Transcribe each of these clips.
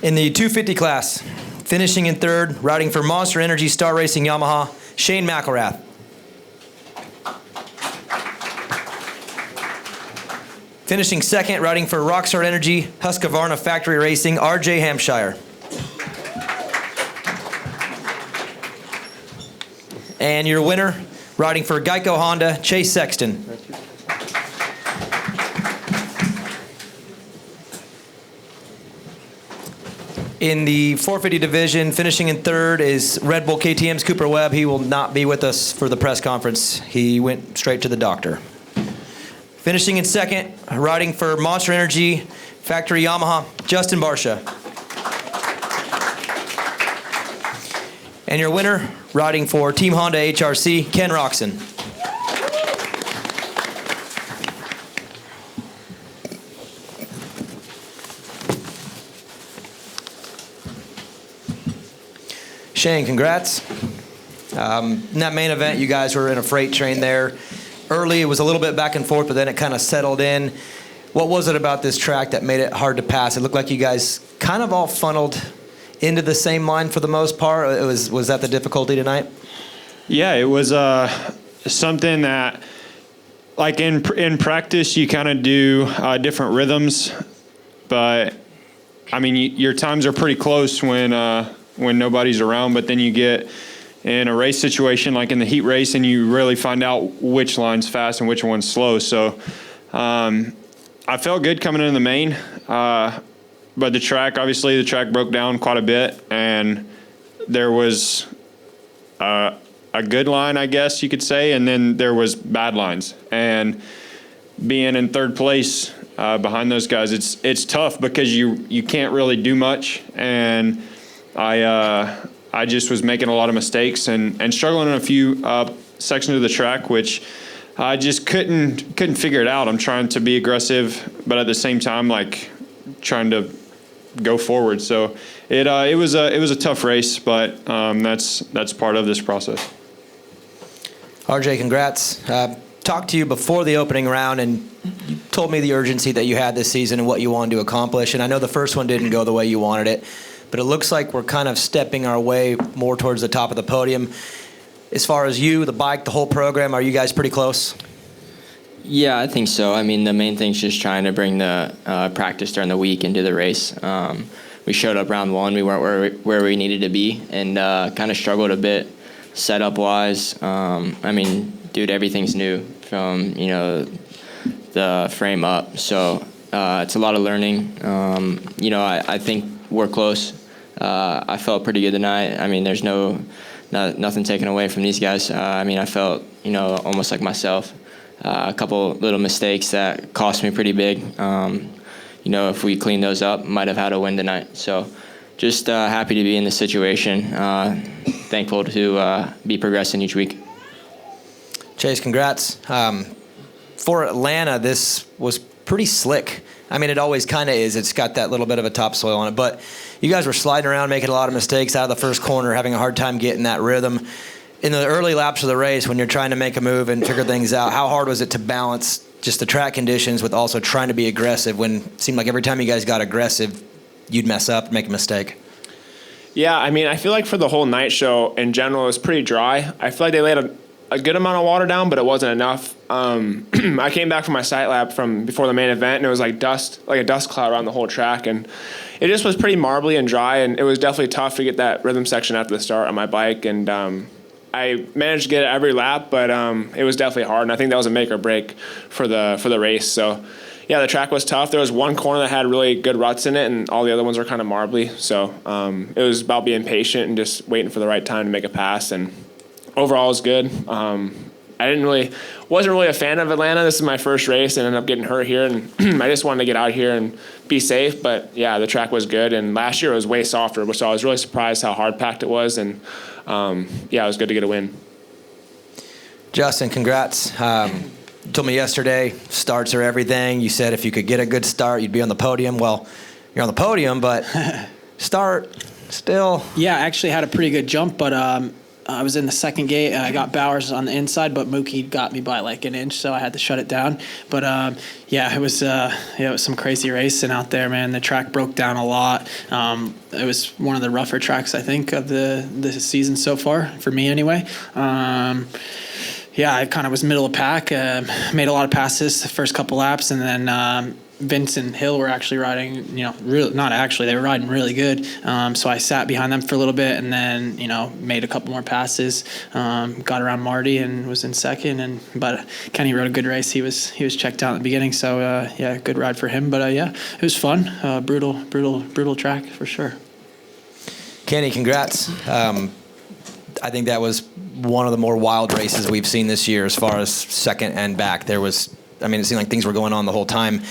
In the 250 class, finishing in third, riding for Monster Energy Star Racing Yamaha, Shane McElrath. Finishing second, riding for Rockstar Energy Husqvarna Factory Racing, RJ Hampshire. And your winner, riding for Geico Honda, Chase Sexton. In the 450 division, finishing in third is Red Bull KTM's Cooper Webb. He will not be with us for the press conference. He went straight to the doctor. Finishing in second, riding for Monster Energy Factory Yamaha, Justin Barsha. And your winner, riding for Team Honda HRC, Ken Roxon. Shane, congrats. In that main event, you guys were in a freight train there. Early, it was a little bit back and forth, but then it kind of settled in. What was it about this track that made it hard to pass? It looked like you guys kind of all funneled into the same line for the most part. Was that the difficulty tonight? Yeah, it was something that, like in practice, you kind of do different rhythms, but I mean, your times are pretty close when nobody's around. But then you get in a race situation like in the heat race, and you really find out which line's fast and which one's slow. So I felt good coming into the main, but the track broke down quite a bit, and there was a good line, I guess you could say, and then there was bad lines. And being in third place behind those guys, it's tough because you can't really do much, and I just was making a lot of mistakes and struggling in a few sections of the track, which I just couldn't figure it out. I'm trying to be aggressive, but at the same time, like trying to go forward. So it was a tough race, but that's part of this process. RJ, congrats. Talked to you before the opening round, and you told me the urgency that you had this season and what you wanted to accomplish. And I know the first one didn't go the way you wanted it, but it looks like we're kind of stepping our way more towards the top of the podium. As far as you, the bike, the whole program, are you guys pretty close? Yeah, I think so. I mean, the main thing's just trying to bring the practice during the week into the race. We showed up round one. We weren't where we needed to be, and kind of struggled a bit setup-wise. I mean, dude, everything's new from, the frame up. So it's a lot of learning. I think we're close. I felt pretty good tonight. I mean, there's nothing taken away from these guys. I felt, almost like myself. A couple little mistakes that cost me pretty big. If we cleaned those up, might have had a win tonight. So just happy to be in this situation. Thankful to be progressing each week. Chase, congrats. For Atlanta, this was pretty slick. I mean, it always kind of is. It's got that little bit of a topsoil on it. But you guys were sliding around, making a lot of mistakes out of the first corner, having a hard time getting that rhythm. In the early laps of the race, when you're trying to make a move and figure things out, how hard was it to balance just the track conditions with also trying to be aggressive when it seemed like every time you guys got aggressive, you'd mess up and make a mistake? Yeah, I feel like for the whole night show in general, it was pretty dry. I feel like they laid a good amount of water down, but it wasn't enough. I came back from my sight lap from before the main event, and it was like a dust cloud around the whole track, and it just was pretty marbly and dry, and it was definitely tough to get that rhythm section after the start on my bike, and I managed to get it every lap, but it was definitely hard, and I think that was a make or break for the race. So yeah, the track was tough. There was one corner that had really good ruts in it, and all the other ones were kind of marbly. So it was about being patient and just waiting for the right time to make a pass, and overall it was good. I wasn't really a fan of Atlanta. This is my first race and ended up getting hurt here, and I just wanted to get out here and be safe. But yeah, the track was good, and last year it was way softer, so I was really surprised how hard packed it was, and it was good to get a win. Justin, congrats. You told me yesterday, starts are everything. You said if you could get a good start, you'd be on the podium. Well, you're on the podium, but start still. Yeah, I actually had a pretty good jump, but I was in the second gate, and I got Bowers on the inside, but Mookie got me by like an inch, so I had to shut it down. But it was some crazy racing out there, man. The track broke down a lot. It was one of the rougher tracks, I think, of the season so far, for me anyway. I kind of was middle of pack, made a lot of passes the first couple laps, and then Vince and Hill were actually riding, they were riding really good. So I sat behind them for a little bit, and then, made a couple more passes, got around Marty and was in second. But Kenny rode a good race. He was checked out in the beginning. So good ride for him. But it was fun. Brutal track for sure. Kenny, congrats. I think that was one of the more wild races we've seen this year as far as second and back. It seemed like things were going on the whole time.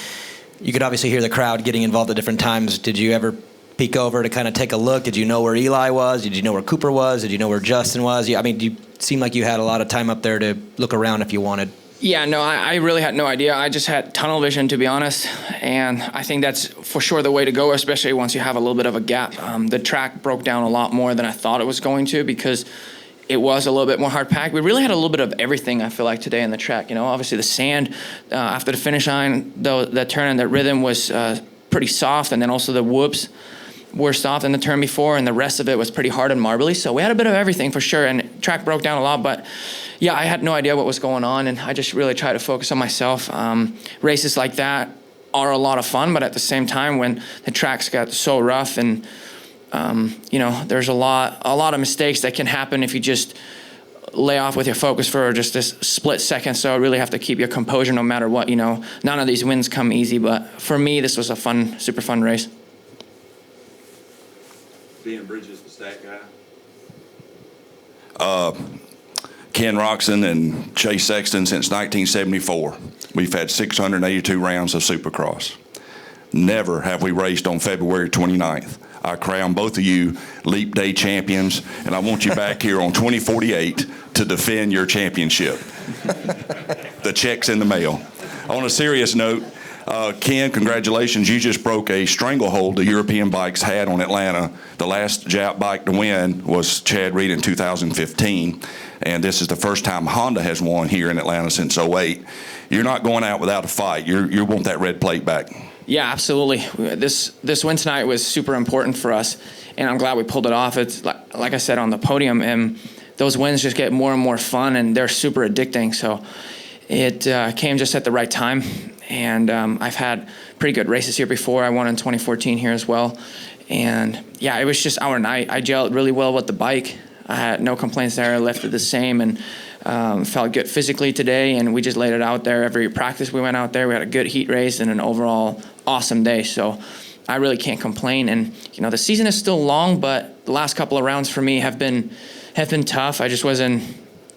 You could obviously hear the crowd getting involved at different times. Did you ever peek over to kind of take a look? Did you know where Eli was? Did you know where Cooper was? Did you know where Justin was? You seemed like you had a lot of time up there to look around if you wanted. Yeah, no, I really had no idea. I just had tunnel vision, to be honest, and I think that's for sure the way to go, especially once you have a little bit of a gap. The track broke down a lot more than I thought it was going to because it was a little bit more hard packed. We really had a little bit of everything, I feel like, today in the track. Obviously the sand after the finish line, the turn and the rhythm was pretty soft, and then also the whoops were soft in the turn before, and the rest of it was pretty hard and marbly. So we had a bit of everything for sure, and track broke down a lot. But yeah, I had no idea what was going on, and I just really tried to focus on myself. Races like that are a lot of fun, but at the same time, when the tracks got so rough and there's a lot of mistakes that can happen if you just lay off with your focus for just this split second. So I really have to keep your composure no matter what. None of these wins come easy, but for me, this was a super fun race. Ben Bridges, the stat guy. Ken Roxon and Chase Sexton since 1974. We've had 682 rounds of Supercross. Never have we raced on February 29th. I crown both of you Leap Day champions, and I want you back here on 2048 to defend your championship. The check's in the mail. On a serious note, Ken, congratulations. You just broke a stranglehold the European bikes had on Atlanta. The last Jap bike to win was Chad Reed in 2015, and this is the first time Honda has won here in Atlanta since '08. You're not going out without a fight. You want that red plate back. Yeah, absolutely. This win tonight was super important for us, and I'm glad we pulled it off. It's like I said on the podium, and those wins just get more and more fun, and they're super addicting. So it came just at the right time, and I've had pretty good races here before. I won in 2014 here as well, and yeah, it was just our night. I gelled really well with the bike. I had no complaints there. I left it the same, and felt good physically today, and we just laid it out there. Every practice we went out there, we had a good heat race and an overall awesome day. So I really can't complain. And the season is still long, but the last couple of rounds for me have been tough. I just wasn't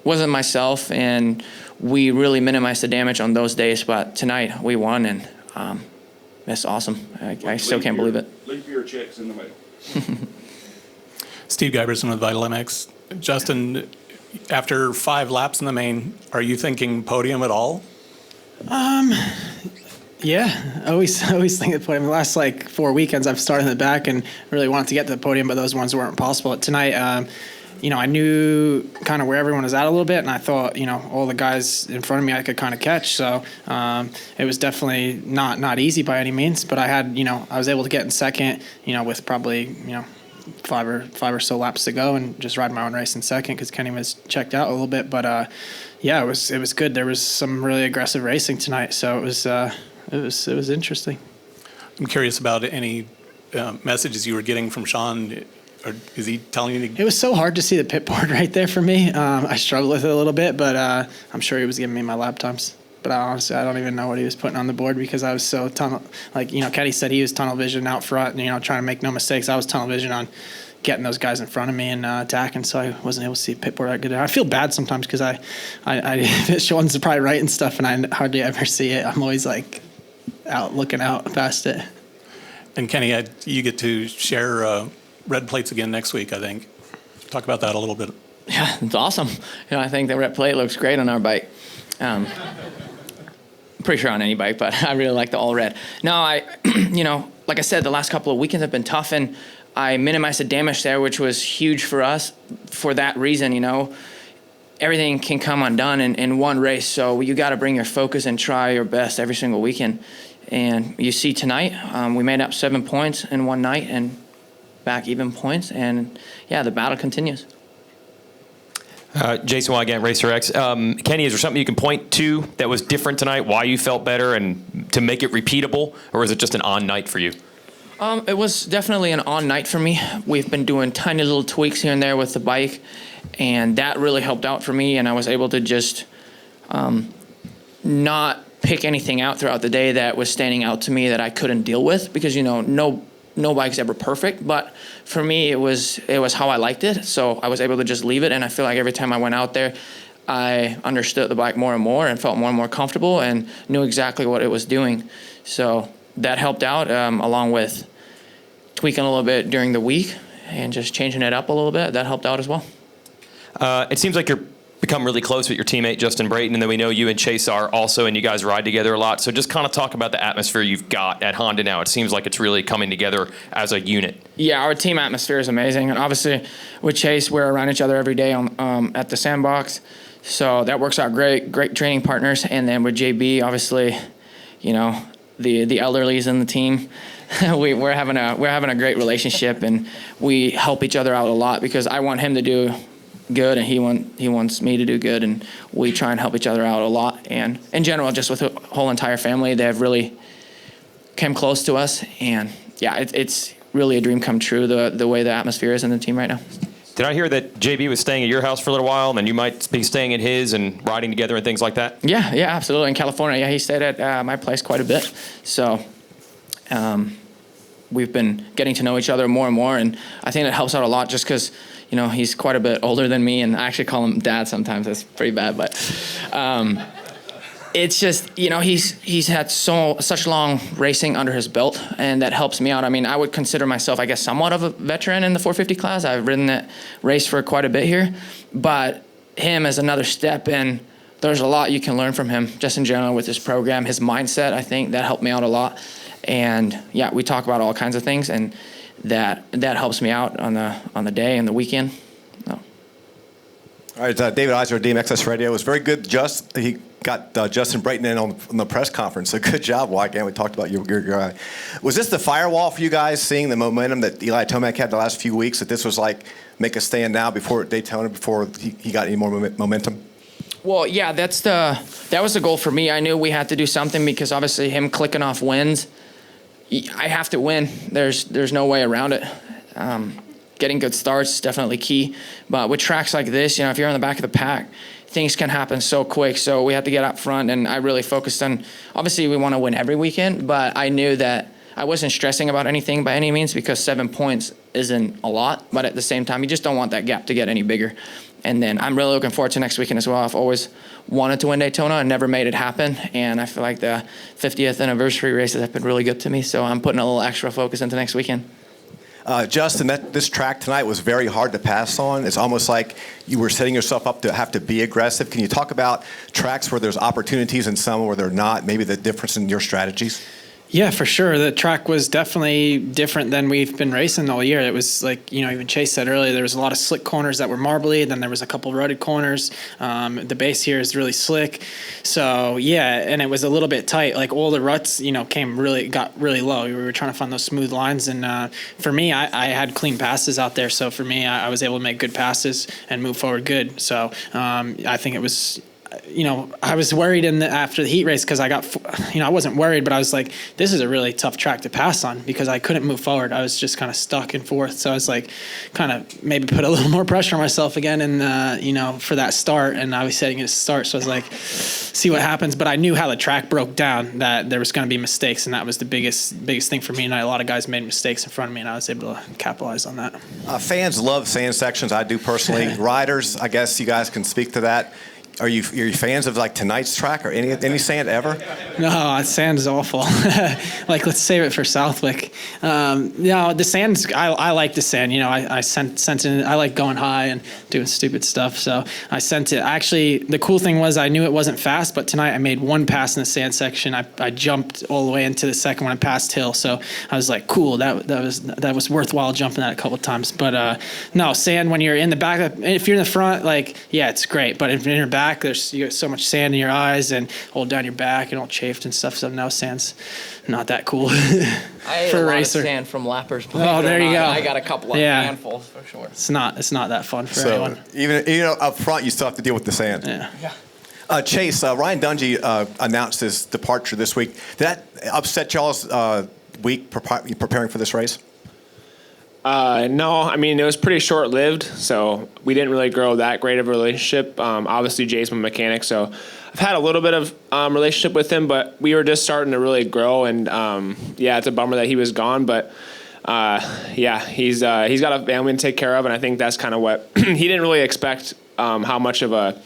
myself, and we really minimized the damage on those days. But tonight we won, and that's awesome. I still can't believe it. Leave your checks in the mail. Steve Giberson with Vital MX. Justin, after 5 laps in the main, are you thinking podium at all? Yeah, I always think the podium. The last 4 weekends I've started in the back and really wanted to get to the podium, but those ones weren't possible. Tonight, I knew kind of where everyone was at a little bit, and I thought, all the guys in front of me I could kind of catch. So it was definitely not easy by any means, but I was able to get in second, with probably, 5 or so laps to go, and just ride my own race in second because Kenny was checked out a little bit. But it was good. There was some really aggressive racing tonight, so it was interesting. I'm curious about any messages you were getting from Sean. Or is he telling you It was so hard to see the pit board right there for me. I struggled with it a little bit, but I'm sure he was giving me my lap times. But honestly, I don't even know what he was putting on the board because I was so tunnel. Kenny said he was tunnel vision out front, and trying to make no mistakes. I was tunnel vision on getting those guys in front of me and attacking, so I wasn't able to see pit board that good. I feel bad sometimes because Sean's probably right and stuff, and I hardly ever see it. I'm always looking out past it. And Kenny, you get to share red plates again next week, I think. Talk about that a little bit. Yeah, it's awesome. I think the red plate looks great on our bike. Pretty sure on any bike, but I really like the all red. No, like I said, the last couple of weekends have been tough, and I minimized the damage there, which was huge for us for that reason, Everything can come undone in one race, so you got to bring your focus and try your best every single weekend. And you see tonight, we made up 7 points in one night and back even points, and yeah, the battle continues. Jason Wygant, Racer X. Kenny, is there something you can point to that was different tonight, why you felt better, and to make it repeatable, or is it just an on night for you? It was definitely an on night for me. We've been doing tiny little tweaks here and there with the bike, and that really helped out for me, and I was able to just not pick anything out throughout the day that was standing out to me that I couldn't deal with, because no bike's ever perfect, but for me it was how I liked it, so I was able to just leave it, and I feel like every time I went out there I understood the bike more and more and felt more and more comfortable and knew exactly what it was doing. So that helped out, along with tweaking a little bit during the week and just changing it up a little bit. That helped out as well. It seems like you're become really close with your teammate Justin Brayton, and then we know you and Chase are also, and you guys ride together a lot. So just kind of talk about the atmosphere you've got at Honda now. It seems like it's really coming together as a unit. Yeah, our team atmosphere is amazing, and obviously with Chase, we're around each other every day at the sandbox, so that works out great. Great training partners, and then with JB, obviously, the elderlies in the team. we're having a great relationship, and we help each other out a lot because I want him to do good and he wants me to do good, and we try and help each other out a lot. And in general, just with the whole entire family, they have really come close to us, and yeah, it's really a dream come true the way the atmosphere is in the team right now. Did I hear that JB was staying at your house for a little while, and then you might be staying at his and riding together and things like that? Yeah, absolutely. In California, he stayed at my place quite a bit. So we've been getting to know each other more and more, and I think it helps out a lot just because, he's quite a bit older than me, and I actually call him dad sometimes. That's pretty bad, but it's just, he's had such long racing under his belt, and that helps me out. I mean, I would consider myself, I guess, somewhat of a veteran in the 450 class. I've ridden that race for quite a bit here, but him as another step, and there's a lot you can learn from him just in general with his program, his mindset. I think that helped me out a lot. And yeah, we talk about all kinds of things, and that helps me out on the day and the weekend. So. All right, David Eiser, DMXS Radio. It was very good. He got Justin Brayton in on the press conference. So good job, Wygant. We talked about your guy. Was this the firewall for you guys, seeing the momentum that Eli Tomac had the last few weeks, that this was like make a stand now before Daytona, before he got any more momentum? Well, yeah, that was the goal for me. I knew we had to do something because obviously him clicking off wins, I have to win. There's no way around it. Getting good starts is definitely key. But with tracks like this, if you're on the back of the pack, things can happen so quick. So we had to get up front, and I really focused on, obviously we want to win every weekend, but I knew that I wasn't stressing about anything by any means because 7 points isn't a lot, but at the same time, you just don't want that gap to get any bigger. And then I'm really looking forward to next weekend as well. I've always wanted to win Daytona and never made it happen. And I feel like the 50th anniversary races have been really good to me. So I'm putting a little extra focus into next weekend. Justin, this track tonight was very hard to pass on. It's almost like you were setting yourself up to have to be aggressive. Can you talk about tracks where there's opportunities and some where they're not, maybe the difference in your strategies? Yeah, for sure. The track was definitely different than we've been racing all year. It was like, even Chase said earlier, there was a lot of slick corners that were marbly, then there was a couple rutted corners. The base here is really slick. So, yeah, and it was a little bit tight. Like all the ruts, got really low. We were trying to find those smooth lines. And for me, I had clean passes out there. So for me, I was able to make good passes and move forward good. So I think it was... I was worried after the heat race because I wasn't worried, but I was like, this is a really tough track to pass on because I couldn't move forward. I was just kind of stuck and forth. So I was like, kind of maybe put a little more pressure on myself again and, for that start. And I was setting it to start. So I was like, see what happens. But I knew how the track broke down, that there was going to be mistakes. And that was the biggest thing for me. And a lot of guys made mistakes in front of me, and I was able to capitalize on that. Fans love sand sections. I do personally. Riders, I guess you guys can speak to that. Are you fans of like tonight's track or any sand ever? No, sand is awful. Let's save it for Southwick. No, the sand's. I like the sand. You know, I sent it. I like going high and doing stupid stuff. So I sent it. Actually, the cool thing was I knew it wasn't fast, but tonight I made one pass in the sand section. I jumped all the way into the second one and passed hill. So I was like, cool. That was worthwhile jumping that a couple of times. But no, sand when you're in the back. If you're in the front, like yeah, it's great. But if you're in your back, you got so much sand in your eyes and hold down your back and all chafed and stuff. So no, sand's not that cool. I ate for a a lot racer. of sand from lappers. Oh, there you go. I got a couple of handfuls for sure. It's not that fun for So anyone. even up front, you still have to deal with the sand. Yeah. Chase, Ryan Dungey announced his departure this week. Did that upset y'all's week preparing for this race? No, I mean, it was pretty short-lived, so we didn't really grow that great of a relationship. Obviously, Jay's my mechanic, so I've had a little bit of relationship with him, but we were just starting to really grow, and yeah, it's a bummer that he was gone, but yeah, he's got a family to take care of, and I think that's kind of what he didn't really expect how much of a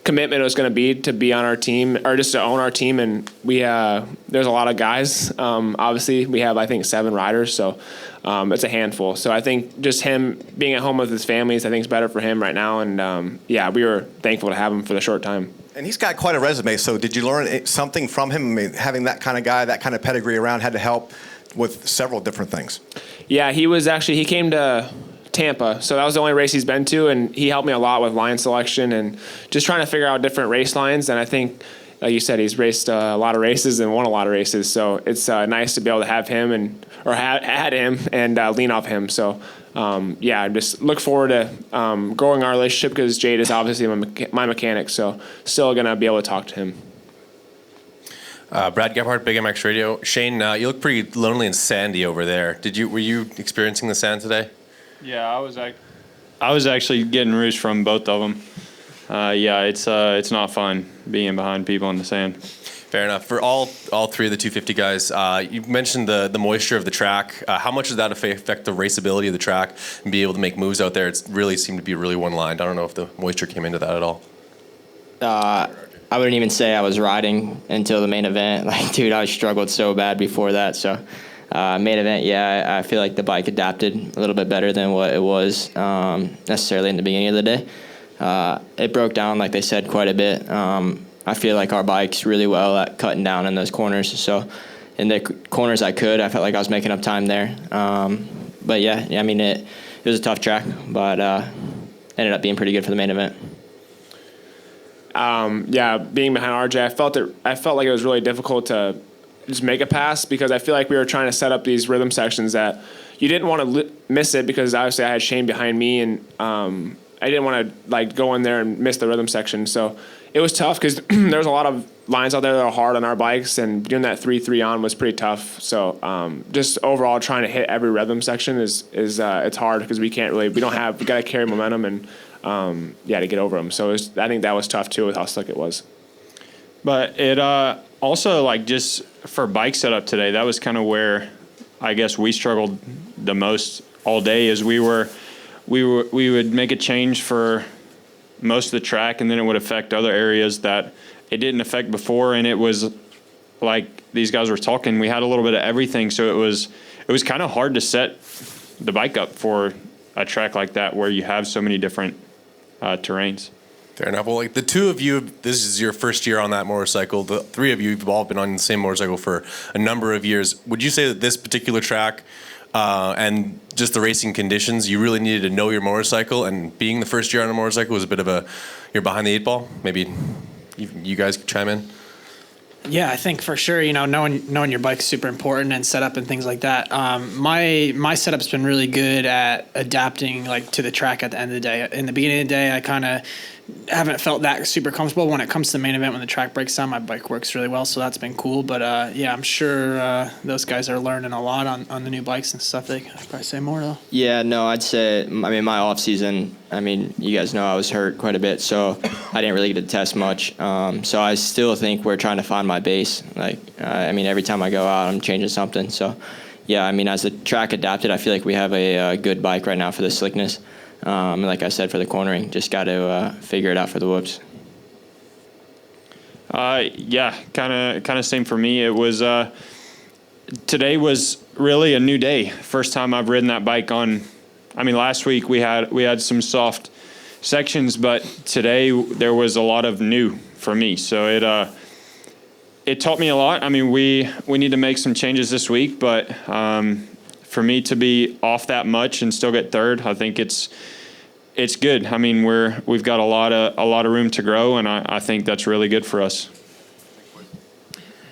commitment it was going to be on our team or just to own our team, and we there's a lot of guys. Obviously, we have I think 7 riders, so it's a handful. So I think just him being at home with his families, I think is better for him right now, and yeah, we were thankful to have him for the short time. And he's got quite a resume. So did you learn something from him? I mean, having that kind of guy, that kind of pedigree around, had to help with several different things. Yeah, he came to Tampa, so that was the only race he's been to, and he helped me a lot with line selection and just trying to figure out different race lines. And I think, like you said, he's raced a lot of races and won a lot of races, so it's nice to be able to have him had him and lean off him. So yeah, I just look forward to growing our relationship because Jade is obviously my mechanic, so still gonna be able to talk to him. Brad Gebhardt, Big MX Radio. Shane, you look pretty lonely and sandy over there. Were you experiencing the sand today? Yeah, I was actually getting roos from both of them. Yeah, it's not fun being behind people in the sand. Fair enough. For all 3 of the 250 guys, you mentioned the moisture of the track. How much does that affect the raceability of the track and be able to make moves out there? It's really seemed to be really one-lined. I don't know if the moisture came into that at all. I wouldn't even say I was riding until the main event. Like, dude, I struggled so bad before that. So, main event, yeah, I feel like the bike adapted a little bit better than what it was necessarily in the beginning of the day. It broke down, like they said, quite a bit. I feel like our bike's really well at cutting down in those corners. So, in the corners I felt like I was making up time there. But yeah, I mean, it was a tough track, but ended up being pretty good for the main event. Yeah, being behind RJ, I felt like it was really difficult to just make a pass because I feel like we were trying to set up these rhythm sections that you didn't want to miss it because obviously I had Shane behind me and I didn't want to like go in there and miss the rhythm section. So it was tough because there's a lot of lines out there that are hard on our bikes and doing that 3-3 on was pretty tough. So just overall trying to hit every rhythm section is it's hard because we got to carry momentum and yeah, to get over them. So I think that was tough too with how slick it was. But it also, like, just for bike setup today, that was kind of where I guess we struggled the most all day. Is we would make a change for most of the track, and then it would affect other areas that it didn't affect before. And it was like these guys were talking. We had a little bit of everything, so it was kind of hard to set the bike up for a track like that where you have so many different terrains. Fair enough. Well, like the 2 of you, this is your first year on that motorcycle. The 3 of you have all been on the same motorcycle for a number of years. Would you say that this particular track and just the racing conditions, you really needed to know your motorcycle, and being the first year on a motorcycle was a bit of you're behind the 8 ball? Maybe you guys could chime in. Yeah, I think for sure, knowing your bike's super important and setup and things like that. My setup's been really good at adapting like to the track at the end of the day. In the beginning of the day, I kind of haven't felt that super comfortable. When it comes to the main event, when the track breaks down, my bike works really well, so that's been cool. But yeah, I'm sure those guys are learning a lot on the new bikes and stuff. They could probably say more though. Yeah, no, I'd say, my off season, you guys know I was hurt quite a bit, so I didn't really get to test much. So I still think we're trying to find my base. Like, every time I go out, I'm changing something. So yeah, as the track adapted, I feel like we have a good bike right now for the slickness. And like I said, for the cornering, just got to figure it out for the whoops. Yeah, kind of same for me. It was today was really a new day. First time I've ridden that bike on. I mean, last week we had some soft sections, but today there was a lot of new for me. So it taught me a lot. I mean, we need to make some changes this week, but for me to be off that much and still get third, I think it's good. I mean, we've got a lot of room to grow, and I think that's really good for us.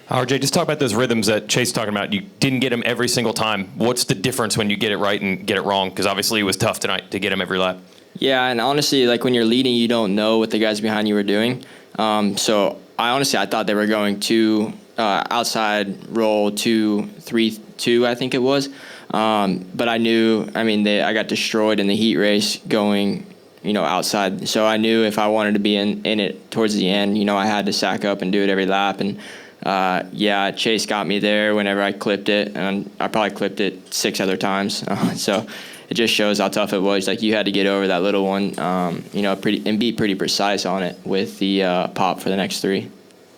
RJ, just talk about those rhythms that Chase is talking about. You didn't get them every single time. What's the difference when you get it right and get it wrong? Because obviously it was tough tonight to get them every lap. Yeah, and honestly, like when you're leading, you don't know what the guys behind you were doing. So I thought they were going outside roll 2-3-2, I think it was. But I knew, I got destroyed in the heat race going, outside. So I knew if I wanted to be in it towards the end, I had to sack up and do it every lap. And Chase got me there whenever I clipped it, and I probably clipped it 6 other times. So it just shows how tough it was. Like, you had to get over that little one, and be pretty precise on it with the pop for the next 3.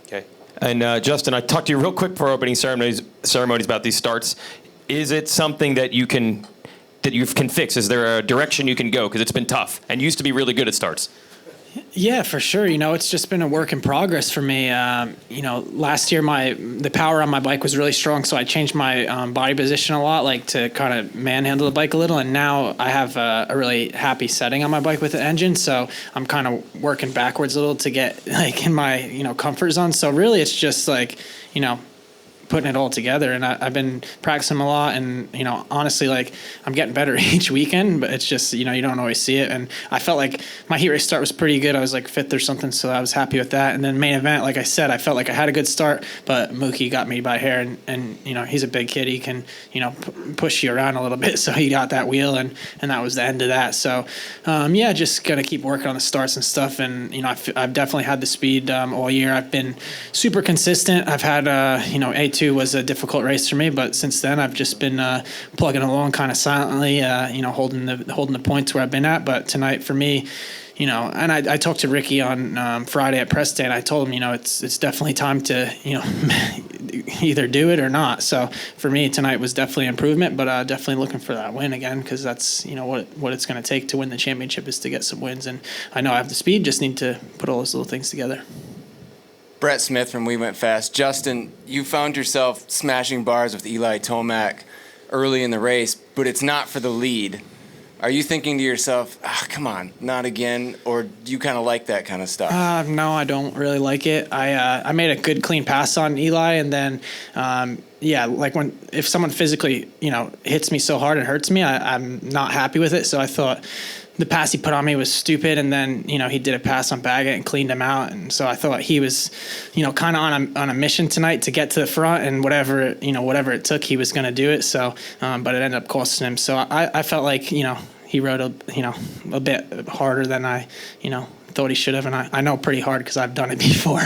Okay. And Justin, I talked to you real quick for opening ceremonies about these starts. Is it something that you can fix? Is there a direction you can go? Because it's been tough, and you used to be really good at starts. Yeah, for sure. It's just been a work in progress for me. Last year the power on my bike was really strong, so I changed my body position a lot, like to kind of manhandle the bike a little. And now I have a really happy setting on my bike with the engine, so I'm kind of working backwards a little to get like in my comfort zone. So really, it's just like putting it all together, and I've been practicing a lot, and honestly, like, I'm getting better each weekend, but it's just you don't always see it. And I felt like my heat race start was pretty good. I was like 5th or something, so I was happy with that. And then main event, like I said, I felt like I had a good start, but Mookie got me by hair, and he's a big kid. He can push you around a little bit, so he got that wheel, and that was the end of that. So just gonna keep working on the starts and stuff. And I've definitely had the speed all year. I've been super consistent. I've had A2 was a difficult race for me, but since then I've just been plugging along kind of silently, holding the points where I've been at. But tonight for me, and I talked to Ricky on Friday at press day, and I told him, it's definitely time to, either do it or not. So for me, tonight was definitely improvement, but definitely looking for that win again, because that's, what it's going to take to win the championship is to get some wins. And I know I have the speed, just need to put all those little things together. Brett Smith from We Went Fast. Justin, you found yourself smashing bars with Eli Tomac early in the race, but it's not for the lead. Are you thinking to yourself, come on, not again? Or do you kind of like that kind of stuff? No, I don't really like it. I made a good, clean pass on Eli, and then, if someone physically, hits me so hard and hurts me, I'm not happy with it. So I thought the pass he put on me was stupid, and then he did a pass on Baggett and cleaned him out, and so I thought he was kind of on a mission tonight to get to the front, and whatever it took, he was going to do it. So but it ended up costing him. So I felt like he rode a bit harder than I thought he should have, and I know pretty hard because I've done it before.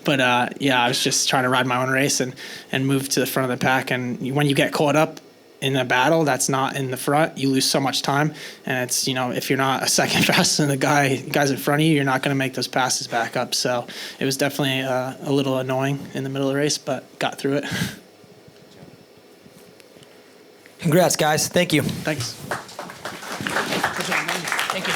But I was just trying to ride my own race and move to the front of the pack, and when you get caught up in a battle that's not in the front, you lose so much time. And it's, if you're not a second faster than the guys in front of you, you're not going to make those passes back up. So it was definitely a little annoying in the middle of the race, but got through it. Congrats, guys. Thank you. Thanks. Good job, man. Thank you.